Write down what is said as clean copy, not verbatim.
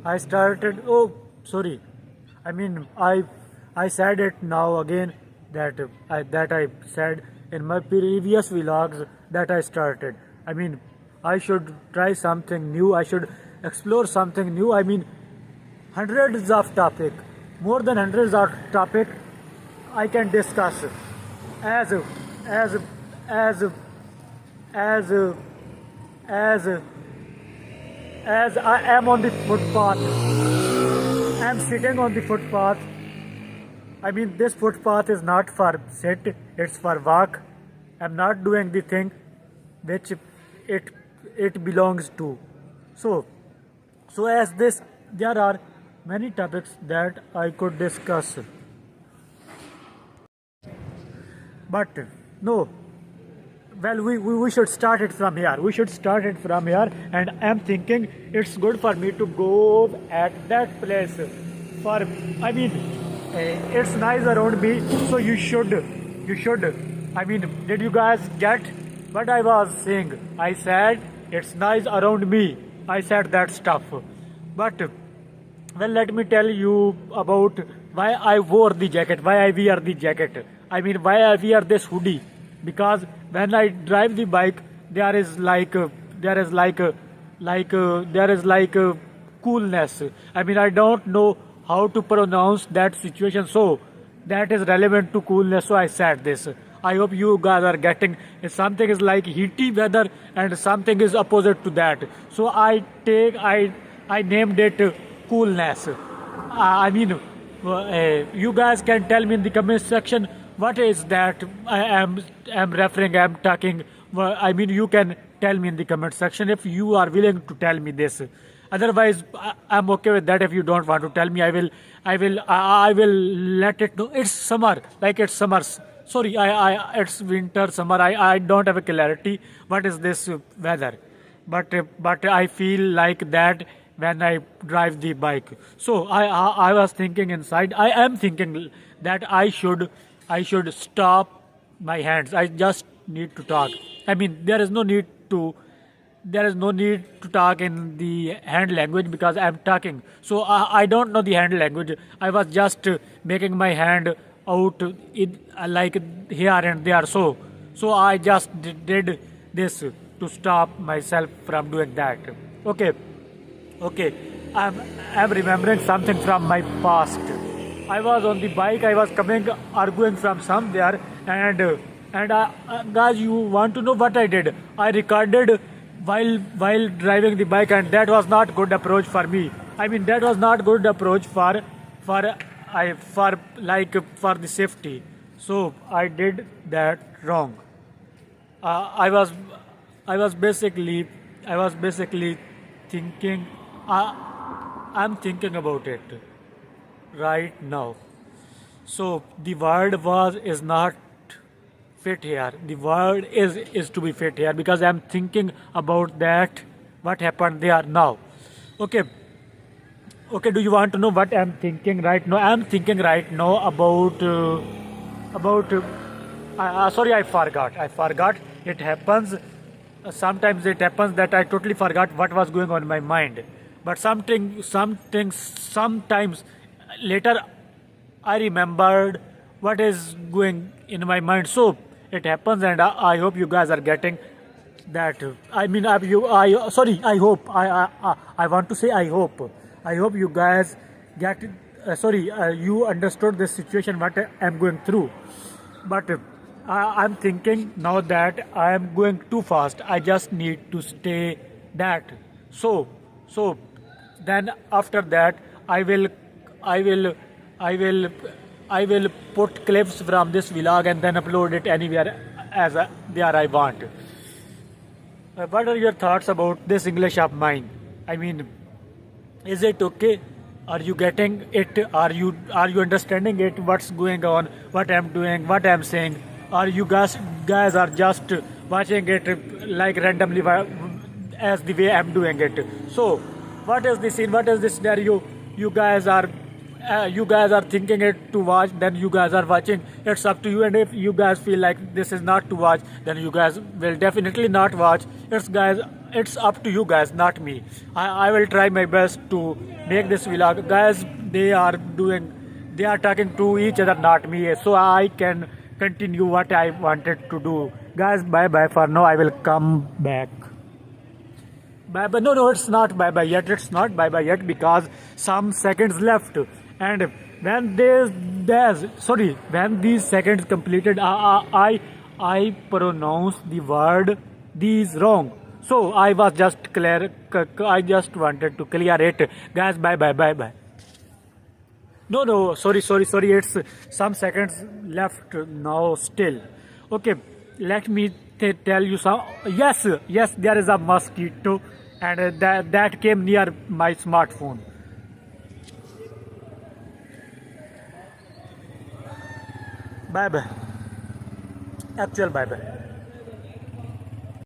I started. Oh, sorry. I mean, I said it now again that I said in my previous vlogs that I started. I mean, I should try something new. I should explore something new. I mean, hundreds of topic, more than hundreds of topic I can discuss as as as as as as I am on the footpath. I am sitting on the footpath. I mean, this footpath is not for sit, it's for walk. I'm not doing the thing which it it belongs to. So, so as this, there are many topics that I could discuss, but no. Well, we should start it from here. We should start it from here, and I'm thinking it's good for me to go at that place. For I mean, it's nice around me, so you should. I mean, did you guys get what I was saying? I said it's nice around me. I said that stuff, but well, let me tell you about why I wore the jacket, why I wear the jacket. I mean, why I wear this hoodie. Because when I drive the bike, there is coolness. I mean, I don't know how to pronounce that situation, so that is relevant to coolness. So I said this. I hope you guys are getting. If something is like heaty weather and something is opposite to that, so I named it coolness. I mean, you guys can tell me in the comment section what is that I am referring, I am talking. Well, I mean, you can tell me in the comment section if you are willing to tell me this. Otherwise, I'm okay with that. If you don't want to tell me, I will let it know. It's summer, like it's summers. Sorry, it's winter, summer. I don't have a clarity. What is this weather? But I feel like that when I drive the bike. So I was thinking inside. I am thinking that I should stop my hands. I just need to talk. I mean, there is no need to talk in the hand language because I'm talking. So I don't know the hand language. I was just making my hand out like here and there. So I just did this to stop myself from doing that. Okay, okay. I'm remembering something from my past. I was on the bike. I was coming, arguing from somewhere, and guys, you want to know what I did? I recorded while driving the bike, and that was not good approach for me. I mean, that was not good approach for the safety. So I did that wrong. Uh, I was I was basically thinking. Uh, I'm thinking about it right now. So the word was is not fit here. The word is to be fit here because I'm thinking about that. What happened there now? Okay, okay. Do you want to know what I'm thinking right now? I'm thinking right now about. Sorry, I forgot. I forgot. It happens. Sometimes it happens that I totally forgot what was going on in my mind. But sometimes later I remembered what is going in my mind. So it happens, and I hope you guys are getting that. I mean, I sorry. I hope. I want to say I hope. I hope you guys get. Sorry, you understood this situation what I'm going through. But I'm thinking now that I am going too fast. I just need to stay that. So then after that I will I will I will put clips from this vlog and then upload it anywhere there I want. What are your thoughts about this English of mine? I mean, is it okay? Are you getting it? Are you understanding it? What's going on? What I'm doing? What I'm saying? Or you guys are just watching it like randomly as the way I'm doing it? So, what is the scene? What is the scenario? You guys are thinking it to watch, then you guys are watching. It's up to you. And if you guys feel like this is not to watch, then you guys will definitely not watch. it's up to you guys, not me. I will try my best to make this vlog. Guys, they are talking to each other, not me. So I can continue what I wanted to do. Guys, bye bye for now. I will come back. Bye bye. No, it's not bye bye yet. It's not bye bye yet because some seconds left. And when when these seconds completed, I pronounced the word these wrong. So I was just clear. I just wanted to clear it, guys. Bye bye bye bye. No, sorry. It's some seconds left now still. Okay, let me tell you some. Yes, there is a mosquito, and that came near my smartphone. Bye bye. Actual bye bye.